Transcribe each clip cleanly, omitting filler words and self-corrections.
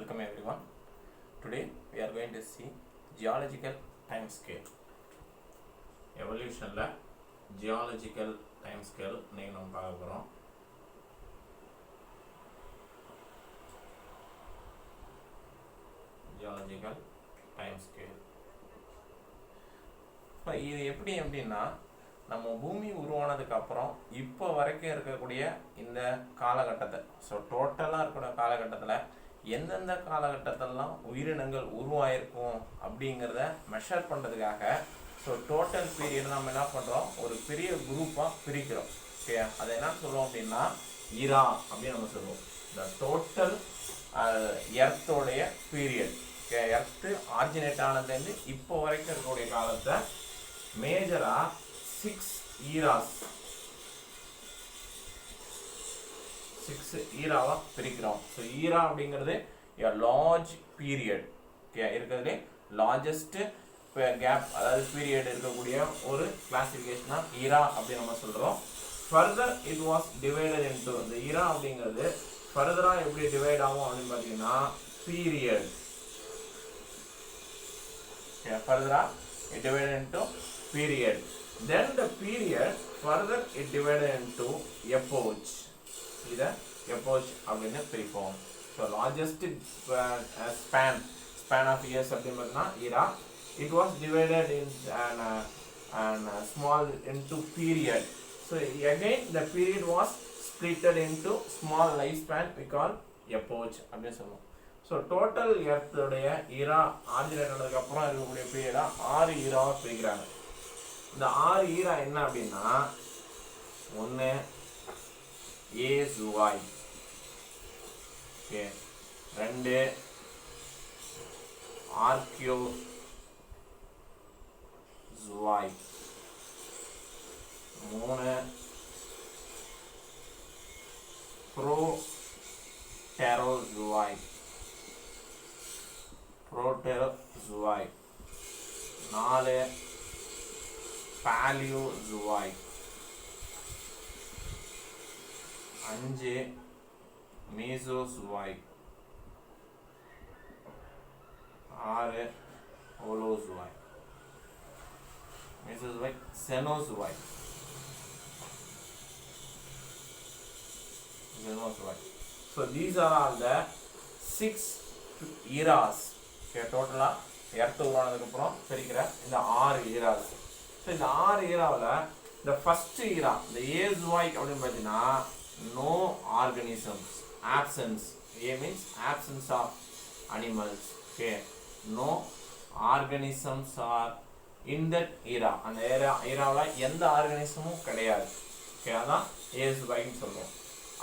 Welcome everyone. Today we are going to see geological time scale. Evolution la geological time scale இன்னைக்கு நம்ம பார்க்க போறோம். Geological time scale. இது எப்படின்னா நம்ம பூமி உருவானதுக்கு அப்புறம் இப்போ வரைக்கும் இருக்கக்கூடிய இந்த காலகட்டத்தை டோட்டலாக இருக்கிற காலகட்டத்தில் எந்தெந்த காலகட்டத்திலலாம் உயிரினங்கள் உருவாயிருக்கும் அப்படிங்கிறத மெஷர் பண்ணுறதுக்காக டோட்டல் பீரியட் நம்ம என்ன பண்ணுறோம், ஒரு பெரிய குரூப்பாக பிரிக்கிறோம். ஓகே, அதை என்ன சொல்லுவோம் அப்படின்னா இரா அப்படின்னு நம்ம சொல்லுவோம். இந்த டோட்டல் எர்த்தோடைய பீரியட். ஓகே, எர்த்து ஆரிஜினேட் ஆனதுலேருந்து இப்போ வரைக்கும் இருக்கக்கூடிய காலத்தை மேஜராக 6 ஈராஸ் 6 ஈராவா பிரிக்கிறோம். ஈரா அப்படிங்கிறது லார்ஜ் பீரியட். இருக்கிறதுலே லார்ஜஸ்ட் கேப், அதாவது பீரியட் இருக்கக்கூடிய ஒரு கிளாசிஃபிகேஷன் தான் ஈரா அப்படின்னு நம்ம சொல்றோம். Further it was divided into, இந்த ஈரா அப்படிங்கிறது ஃபர்தரா எப்படி டிவைட் ஆகும் அப்படின்னு பார்த்தீங்கன்னா பீரியட். ஃபர்தரா it divided into period. Then the period further it divided into epoch. இத epoch அப்படின்னு பிரிப்போம். Largest span of years அப்படின்னா era. It was divided in small into period. Again the period was splitted into small lifespan we call epoch அப்படின்னு சொல்லுவோம். Total எர்த்தோடைய ஈரா originate ஆனதுக்கு அப்புறம் இருக்கக்கூடிய பீரியடா 6 ஈராவா பிரிக்கிறாங்க. இந்த 6 ஈரா என்ன அப்படின்னா, 1 ஏசுவாய், 2 ஆர்கியோசுவாய், 3 புரோட்டெரோசுவாய், 4 Paleozoic, 5 Mesozoic, 6 Holozoic, Mesozoic, Cenozoic, these are all the 6 eras. டோட்டலா எர்த் உருவானதுக்கு அப்புறம் பிரிக்கிற இந்த 6 eras. இந்த 6 ஈராவில் இந்த ஃபர்ஸ்ட் ஈரா, இந்த ஏசுவாய்க் அப்படின்னு பார்த்தீங்கன்னா no organisms, absence. A means absence of animals. Okay, no organisms are in that era. அந்த ஈராவில் எந்த ஆர்கனிசமும் கிடையாது. ஓகே, அதான் ஏசுவாய்க்னு சொல்லுவோம்.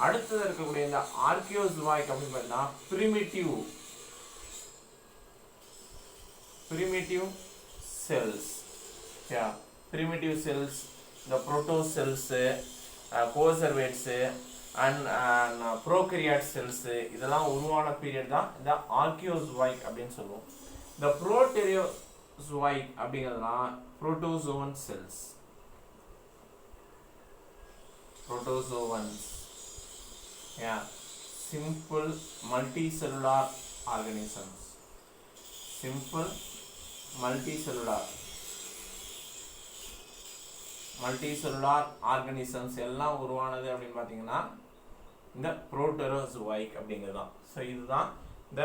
அடுத்தது இருக்கக்கூடிய இந்த ஆர்கியோசுவாய்க் அப்படின்னு பார்த்தீங்கன்னா primitive cells. Primitive cells, the protocells, conservates and prokaryote cells, இதெல்லாம் உருவான பீரியட் தான் இந்த ஆர்கியோசுவாய்க் அப்படின்னு சொல்லுவோம். இந்த புரோட்டெரோசுவாய்க் அப்படிங்கிறதுலாம் protozoan cells. Protozoans, simple multicellular organisms. Simple multicellular organisms எல்லாம் உருவானது அப்படின்னு பார்த்தீங்கன்னா இந்த புரோட்டெரோசுவாய்க் அப்படிங்கிறது தான். இதுதான் இந்த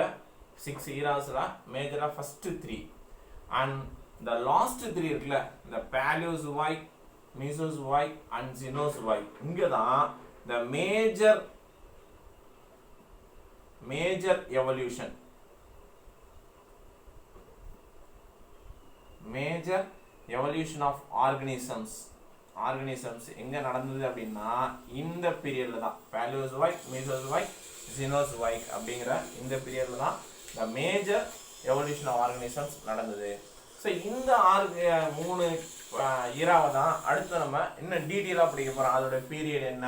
6 ஈராஸ்ல மேஜரா ஃபர்ஸ்ட் 3 அண்ட் இந்த லாஸ்ட் 3 இருக்குல்ல, இந்த பேலியோசுவாய்க், மீசோசுவாய்க் அண்ட் ஜீனோசுவாய்க். இங்க தான் இந்த மேஜர் எவல்யூஷன் ஆஃப் ஆர்கனிசம்ஸ் எங்க நடந்தது அப்படின்னா இந்த பீரியட்ல தான். பேலியோசுவாய்க், மீசோசுவாய்க், ஜீனோசுவாய்க் அப்படிங்கிற இந்த பீரியட்ல தான் the major evolution of organisms நடந்தது. இந்த 3 ஈராவை தான் அடுத்து நம்ம இன்னும் டீட்டெயிலாக படிக்க போகிறோம். அதோட பீரியட் என்ன,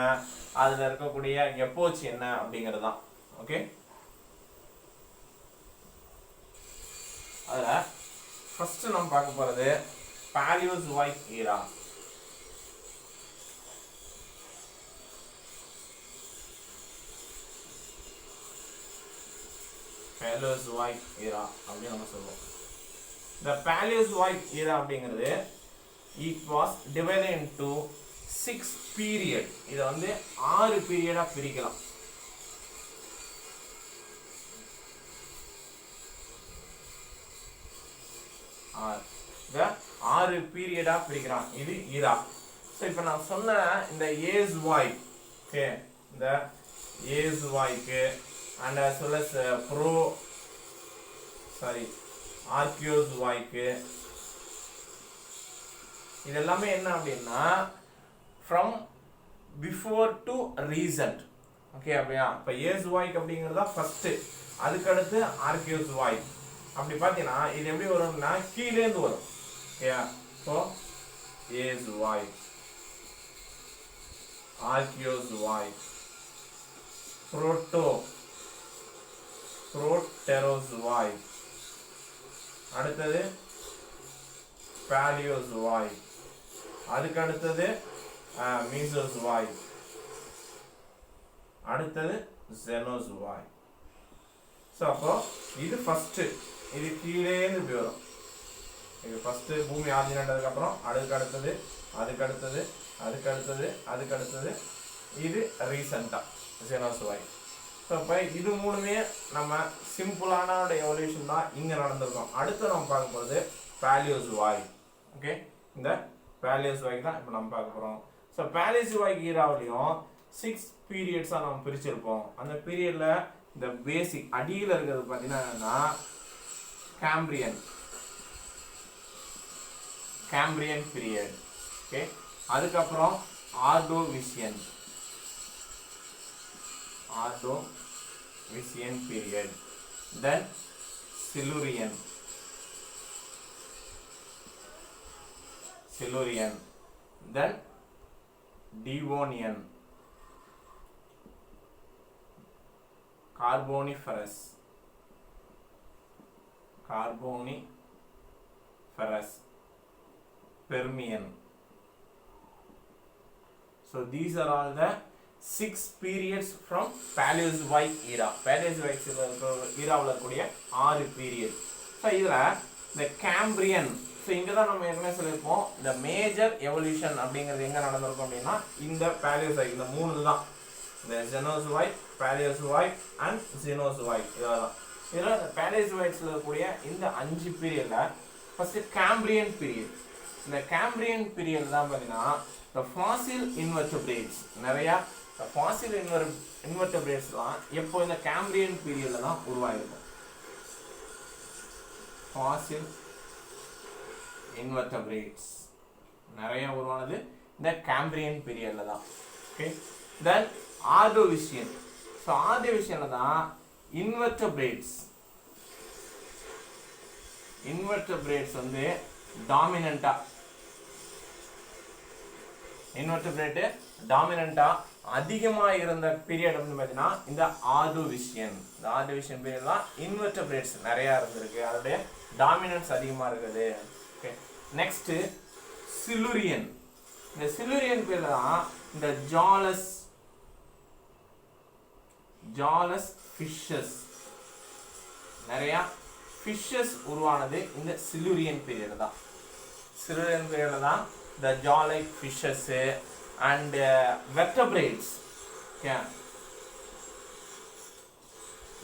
அதில் இருக்கக்கூடிய எப்போச் என்ன அப்படிங்கிறது தான். ஓகே, அதில் ஃபர்ஸ்ட் நம்ம பார்க்க போகிறது Paleozoic era. Paleozoic era அப்படின்னு நம்ம சொல்லுவோம். The Paleozoic era அப்படிங்கிறது it was divided into 6 period. இதை வந்து 6 பீரியடா பிரிக்கலாம். இந்த 6 பீரியடா பிரிக்கிறான். இது இரா. ஸோ இப்போ நான் சொன்ன இந்த ஏஸ்வாய்க், ஓகே, இந்த ஏஸ்வாய்க்கு அண்ட் as well as ஆர்கியோஸ்வாய்க்கு, இது எல்லாமே என்ன அப்படின்னா from before to recent. Okay அப்படியா? இப்போ ஏஸ்வாய்க் அப்படிங்கிறது தான் ஃபர்ஸ்ட், அதுக்கடுத்து ஆர்கியோஸ்வாய்க். அப்படி பார்த்தீங்கன்னா இது எப்படி வரும்னா கீழேந்து வரும். ஓகேயா? ஸோ ஏஸ்வாய்க், ஆர்கியோஸ்வாய்க், புரோட்டெரோஸ்வாய்க், அடுத்தது பாலியோஸ்வாய்க், அதுக்கு அடுத்தது மீசோஸ்வாய்க், அடுத்தது ஜெனோஸ்வாய்க். ஸோ அப்போ இது ஃபர்ஸ்ட், இது கீழேந்து இப்படி வரும். இது ஃபர்ஸ்ட் பூமி ஆர்ஜின் ஆனதுக்கப்புறம் அதுக்கு அடுத்தது, அதுக்கு அடுத்தது, அதுக்கு அடுத்தது, அதுக்கு அடுத்தது, இது ரீசெண்டாக ஜெனோஸ்வாய்க். ஸோ இப்போ இது மூணுமே நம்ம சிம்பிளான எவல்யூஷன் தான் இங்கே நடந்திருக்கோம். அடுத்து நம்ம பார்க்க போகிறது பாலியோஸ்வாய்க். ஓகே, இந்த பாலியோஸ்வாய்க் தான் இப்போ நம்ம பார்க்க போகிறோம். ஸோ பாலியோஸ்வாய்க் ஈராவிலையும் 6 பீரியட்ஸாக நம்ம பிரிச்சிருப்போம். அந்த பீரியடில் இந்த பேசிக் அடியில் இருக்கிறது பார்த்தீங்கன்னா கேம்பிரியன் பீரியட். ஓகே, அதுக்கப்புறம் Ordovician period, then Silurian, then Devonian, Carboniferous, Permian. So these are all the 6 periods from Paleozoic era. Paleozoic eraவில் இருக்கக்கூடிய 6 பீரியட். ஸோ இதில் இந்த கேம்பிரியன், ஸோ இங்கே தான் நம்ம என்ன சொல்லியிருப்போம், இந்த மேஜர் எவல்யூஷன் அப்படிங்கிறது எங்கே நடந்திருக்கும் அப்படின்னா இந்த Paleozoic, இந்த 3 தான், இந்த ஜெனோசோயிக், பாலியோசோயிக் அண்ட் ஜீனோசோயிக். இதெல்லாம் இதில் இந்த Paleozoicsல இருக்கக்கூடிய இந்த 5 பீரியடில் ஃபர்ஸ்ட் கேம்பிரியன் பீரியட். இந்த கேம்பிரியன் பீரியட் தான் பார்த்தீங்கன்னா இந்த ஃபாசில் இன்வெர்டிபிரேட்ஸ், நிறையா ஃபாசில் இன்வெர்டிபிரேட்ஸ்லாம் எப்போ இந்த கேம்பிரியன் பீரியட்ல தான் உருவாயிருக்கும். ஃபாசில் இன்வெர்டிபிரேட்ஸ் நிறைய உருவானது இந்த கேம்பிரியன் பீரியட்ல தான். ஓகே, தென் ஆர்டோவிசியன். ஸோ ஆர்டோவிசியன்ல தான் இன்வெர்டிபிரேட்ஸ் வந்து டாமினண்டா அதிகமாக இருந்த பீரியட் வந்து பார்த்தீங்கன்னா இந்த ஆர்டோவிசியன். இந்த ஆர்டோவிசியன் பீரியட் தான் இன்வெர்டிபிரேட்ஸ் நிறையா இருந்திருக்கு, அதோடைய டாமினன்ஸ் அதிகமாக இருக்குது. Okay, next Silurian. இந்த சிலுரியன் பீரியட் தான் இந்த ஜாலஸ் ஃபிஷஸ், நிறையா ஃபிஷஸ் உருவானது இந்த சிலுரியன் பீரியட் தான். சிலுரியன் பீரியட் தான் the jaw-like fishes and vertebrates. Okay,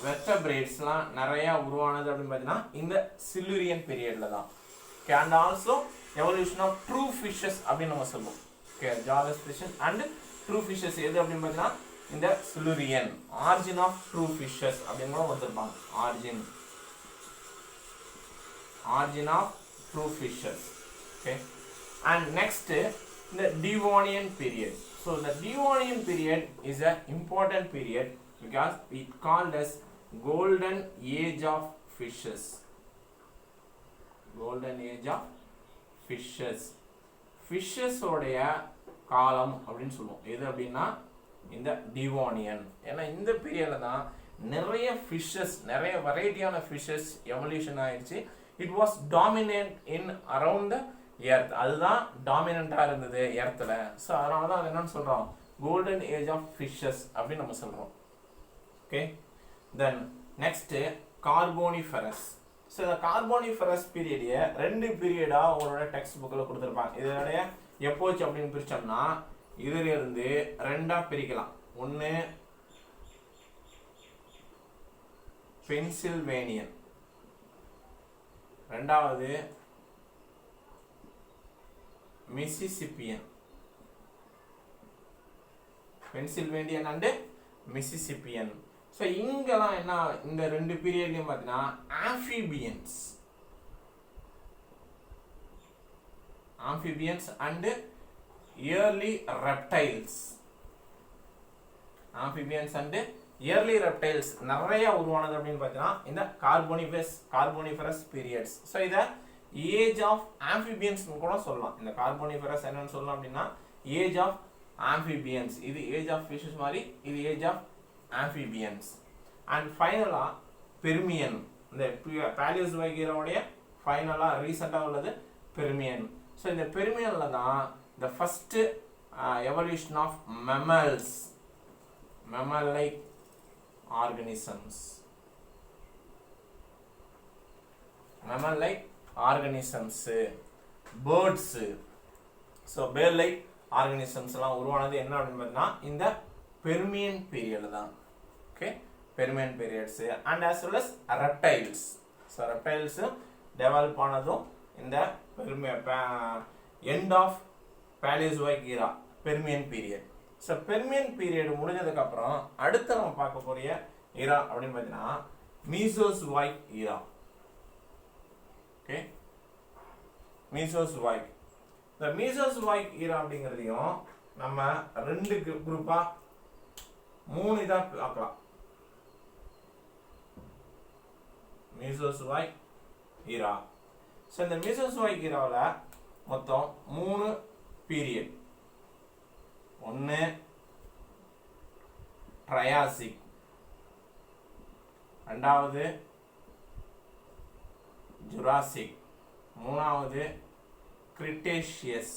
vertebrates-லாம் நிறைய உருவானது அப்படின்னு பார்த்தீங்கன்னா இந்த சிலுரியன் பீரியட்ல தான். Okay, and also evolution of true fishes அப்படின்னு நம்ம சொல்லுவோம். Okay, jawless fishes and true fishes எது அப்படின்னு பார்த்தீங்கன்னா இந்த சிலுரியன். origin of true fishes அப்படின்னு கூட கொடுத்திருப்பாங்க. origin of true fishes. Okay, and next the Devonian period. So the Devonian period is an important period because it called as golden age of fishes. Fishes உடைய காலம் அப்படின்னு சொல்லுவோம். எது அப்படின்னா இந்த டிவோனியன். ஏன்னா இந்த பீரியட்ல தான் நிறைய ஃபிஷஸ், நிறைய வெரைட்டியான ஃபிஷஸ் எவல்யூஷன் ஆயிடுச்சு. It was dominant in around the earth, அதுதான் டாமினண்டா இருந்தது எர்த்தில். ஸோ அதனால தான் அது என்னன்னு சொல்கிறோம், கோல்டன் ஏஜ் ஆஃப் ஃபிஷஸ் அப்படின்னு நம்ம சொல்கிறோம். Okay, then next carboniferous. So இந்த கார்போனிஃபெரஸ் பீரியடைய 2 பீரியடா உங்களோட டெக்ஸ்ட் புக்கில் கொடுத்துருப்பாங்க. இதனுடைய எப்போச்சு அப்படின்னு பிரிச்சோம்னா இதுல இருந்து 2ஆ பிரிக்கலாம். ஒன்று பென்சில்வேனியன், ரெண்டாவது Mississippian. Pennsylvanian and Mississippian. So இங்கெல்லாம் என்ன, இந்த 2 பீரியட்லையும் பார்த்தீங்கன்னா amphibians, amphibians and early reptiles. amphibians and early reptiles நிறைய உருவானது அப்படின்னு பார்த்தீங்கன்னா இந்த கார்போனிஃபெரஸ் பீரியட்ஸ். ஸோ இதை ஏஜ் ஆஃப் ஆம்பிபியன்ஸ் கூட சொல்லலாம். இந்த கார்போனிஃபெரஸ் என்னன்னு சொல்லலாம் அப்படின்னா ஏஜ் ஆஃப் ஆம்பிபியன்ஸ். இது ஏஜ் ஆஃப் ஃபிஷஸ் மாதிரி, இது ஏஜ் ஆஃப் ஆம்பிபியன்ஸ். அண்ட் ஃபைனலாக பெர்மியன், இந்த பேலியோசோயிக் ஈராவுடைய ஃபைனலாக ரீசெண்டாக உள்ளது பெர்மியன். ஸோ இந்த பெர்மியனில் தான் the first evolution of mammals, mammal-like organisms, birds. So bird-like organisms எல்லாம் உருவானது என்ன அப்படின்னு பார்த்தீங்கன்னா இந்த பெர்மியன் பீரியட் தான். Okay, Permian periods. And as well as reptiles. So reptiles develop ஆனதும் இந்த end of Paleozoic era, Permian period. So Permian period முடிஞ்சதுக்கு அப்புறம் அடுத்து நம்ம பார்க்க போறிய ஈரா அப்படின்னு பார்த்தீங்கன்னா மீசோசோயிக் ஈரா. Okay, Mesozoic. இந்த மீசோசோயிக் ஈரா அப்படிங்கிறதையும் நம்ம 2 குரூப்பா 3 இதா பார்க்கலாம். Mesozoic era. ஸோ இந்த மீசோசோயிக் ஈராவில் மொத்தம் 3 பீரியட். ஒன்று ட்ரையாசிக், ரெண்டாவது ஜுராசிக், மூணாவது கிரிட்டேஷியஸ்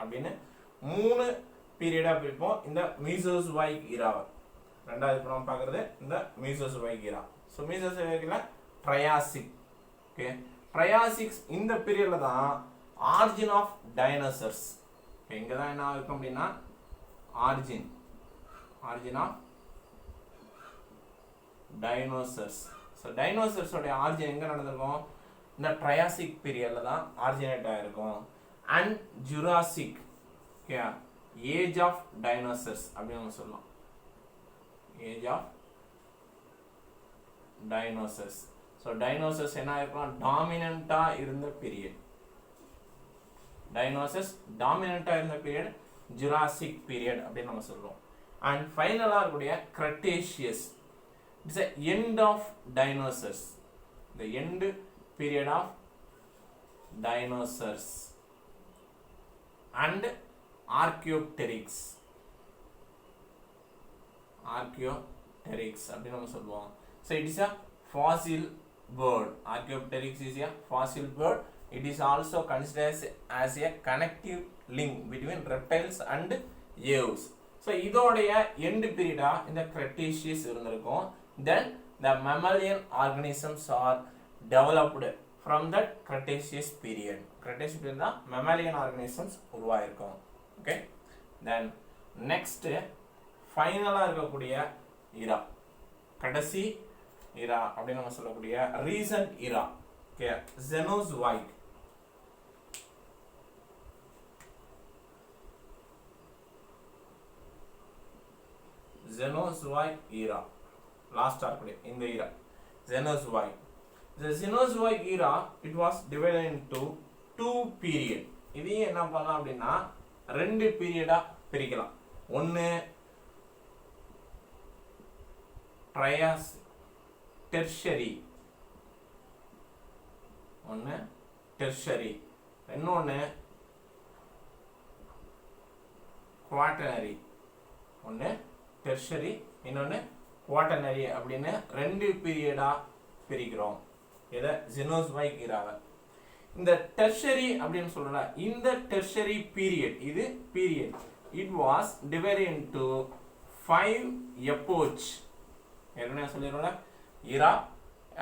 அப்படின்னு 3 பீரியடா பிரிப்போம் இந்த மீசோசோயிக் ஈராவை. ரெண்டாவது இப்போ நம்ம பார்க்குறது இந்த மீசோசோயிக் ஈரா. ஸோ மீசோசோயிக்ல ட்ரையாசிக். ஓகே, ட்ரையாசிக்ஸ் இந்த பீரியட்ல தான் ஆரிஜின் ஆஃப் டைனோசர்ஸ். இங்கே தான் என்ன இருக்கும் அப்படின்னா ஆரிஜின் ஆஃப் டைனோசர்ஸ். ஸோ டைனோசர்ஸோடைய ஆரிஜின் எங்கே நடந்திருக்கும்? இந்த ட்ரையாசிக் பீரியட்ல தான் ஆரிஜினேட் ஆகிருக்கும். And Jurassic, okay, age of dinosaurs அப்படின்னு நம்ம சொல்லலாம். Age of dinosaurs. So dinosaurs என்ன ஆயிருக்கும்? டாமினண்டா இருந்த பீரியட். டைனோசர்ஸ் டாமினண்டா இருந்த பீரியட் ஜுராசிக் பீரியட் அப்படின்னு நம்ம சொல்றோம். அண்ட் ஃபைனலா இருக்கக்கூடிய கிரெட்டேஷியஸ், it's a end of dinosaurs, the end period of dinosaurs. and archaeopteryx அப்படின்னு நம்ம சொல்லுவோம். So it is a fossil bird. Archaeopteryx is a fossil bird. It is also considered as a connective link between reptiles and aves. So இதோடைய end period இந்த Cretaceous இருந்திருக்கும். Then the mammalian organisms are developed from that Cretaceous period. Cretaceous period தான் mammalian organisms உருவாயிருக்கும். Okay, then next ஃபைனலாக இருக்கக்கூடிய இரா, கடைசி இரா அப்படின்னு நம்ம சொல்லக்கூடிய ரீசன்ட் இரா. ஓகே, ஜெனோசோயிக். ஜெனோசோயிக் இரா லாஸ்டா இருக்கக்கூடிய இந்த இரா ஜெனோசோயிக். The Cenozoic era, it was divided into 2 period. இதையும் என்ன பண்ணலாம் அப்படின்னா 2 பீரியடா பிரிக்கலாம். ஒன்று டெர்ஷரி, இன்னொன்று குவாட்டர்னரி. டெர்ஷரி, இன்னொன்று குவாட்டர்னரி அப்படின்னு 2 பீரியடா பிரிக்கிறோம். இதை ஜெனோசோயிக் ஈராவை. இந்த டெர்ஷரி அப்படின்னு சொல்றோம்ல, இந்த டெர்ஷரி பீரியட், இது period, it was divided into 5 epoch. ஏற்கனவே சொல்லிருக்கோம்ல, era,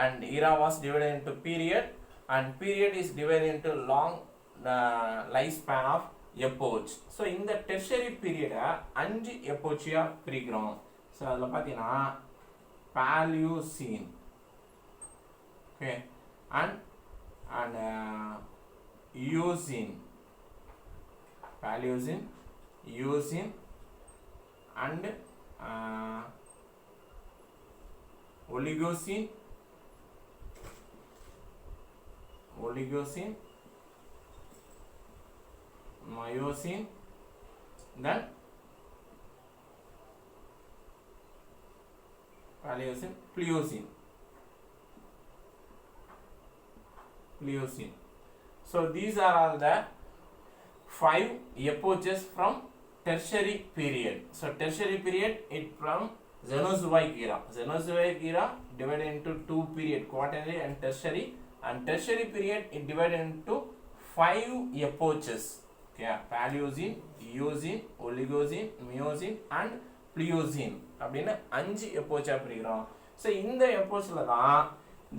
and era was divided into period, and period is divided into long lifespan of epoch. So இந்த tertiary period 5 epochயா பிரிக்கிறோம். ஸோ அதில் பார்த்தீங்கன்னா Paleocene, okay, and Eocene, Paleocene, Eocene, and Oligocene, Miocene, then Paleocene, Pliocene. So these are all the 5 epochs from tertiary period. So tertiary period it from Cenozoic era. Cenozoic era divided into 2 period, quaternary and tertiary, and tertiary period it divided into 5 epochs. Okay, Paleocene, Eocene, Oligocene, Miocene, and Pliocene அப்படின்னு 5 எப்போச்சா பிரிக்கிறோம். So இந்த எப்போச்சில் தான்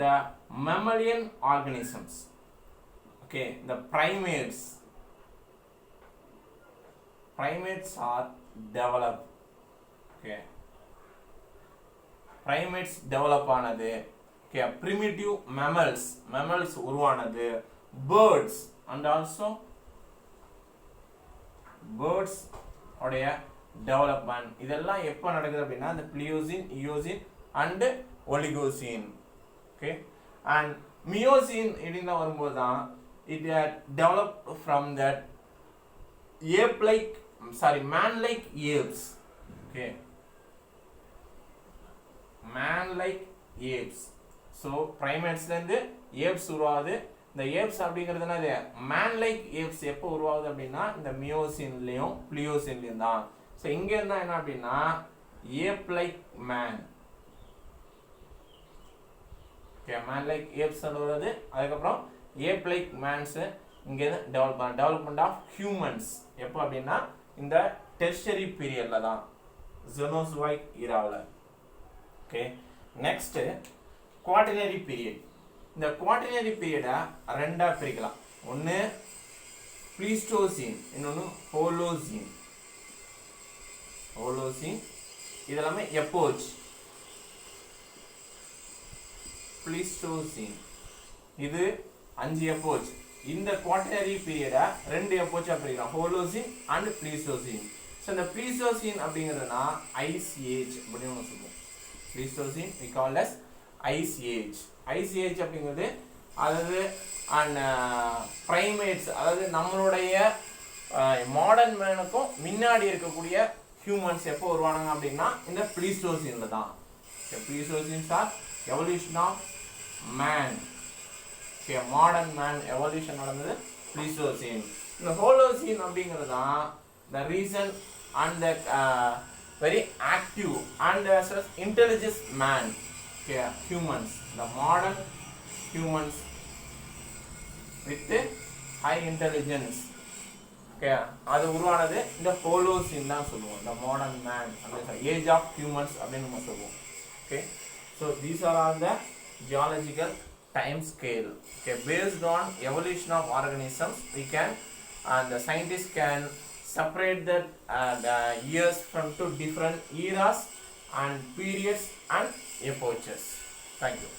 the mammalian organisms, okay, the primates are developed. Okay, primates develop ஆனது. Okay, primitive mammals உருவானது, birds and also birds உடைய development இதெல்லாம் எப்போ நடக்குது அப்படின்னா இந்த Pliocene, Eocene and Oligocene. ஓகே, அண்ட் மியோசின் இப்படின்னு வரும்போது தான் it had developed from that man-like apes. Okay, man-like apes. So ப்ரைமேட்ஸ்லேருந்து ஏப்ஸ் உருவாகுது. இந்த ஏப்ஸ் அப்படிங்கிறதுனா இது man-like apes எப்போ உருவாகுது அப்படின்னா இந்த மியோசின்லேயும் Pliocene தான். ஸோ இங்கே இருந்தால் என்ன அப்படின்னா ape-like man. Okay, man-like apes வருது. அதுக்கப்புறம் ape-like mans இங்கே டெவலப்மெண்ட் ஆஃப் ஹியூமன்ஸ் எப்போ அப்படின்னா இந்த டெர்ஷரி பீரியடில் தான், Cenozoic eraவில். ஓகே, நெக்ஸ்ட்டு குவாட்டர்னரி பீரியட். இந்த குவாட்டர்னரி பீரியடை ரெண்டாக பிரிக்கலாம். ஒன்று ப்ளீஸ்டோசீன், இன்னொன்று ஹோலோசீன். இதெல்லாமே எப்போச். ப்ளீஸ்டோசீன் இது 5 எப்போச். இந்த குவாட்டர்னரி பீரியடை 2 எப்போச்சா பிரிக்கலாம், ஹோலோசீன் அண்ட் ப்ளீஸ்டோசீன். ஸோ இந்த ப்ளீஸ்டோசீன் அப்படிங்கிறதுனா ஐஸ் ஏஜ் அப்படின்னு சொல்லுவோம். Pleistocene we call as ice age. Ice age அப்படிங்கிறது அதாவது அண்ட் ப்ரைமேட்ஸ், அதாவது நம்மளுடைய மாடர்ன் மேனுக்கும் முன்னாடி இருக்கக்கூடிய ஹியூமன்ஸ் எப்போ வருவானுங்க அப்படின்னா இந்த ப்ளீஸ்டோசீனில் தான். Pleistocenes are evolution of man. Okay, modern man evolution நடந்தது ப்ளீஸ்டோசீன். இந்த ஹோலோசீன் அப்படிங்கிறது தான் the reason and the very active and intelligent man. Okay, humans, the modern humans with high intelligence. Okay, அது உருவானது இந்த ஹோலோசீன் தான் சொல்லுவோம். the modern man அப்படின்ற age of humans அப்படின்னு நம்ம சொல்லுவோம். Okay, so these are all the geological time scale. Okay, based on evolution of organisms we can and the scientists can separate the years from two different eras and periods and epochs. Thank you.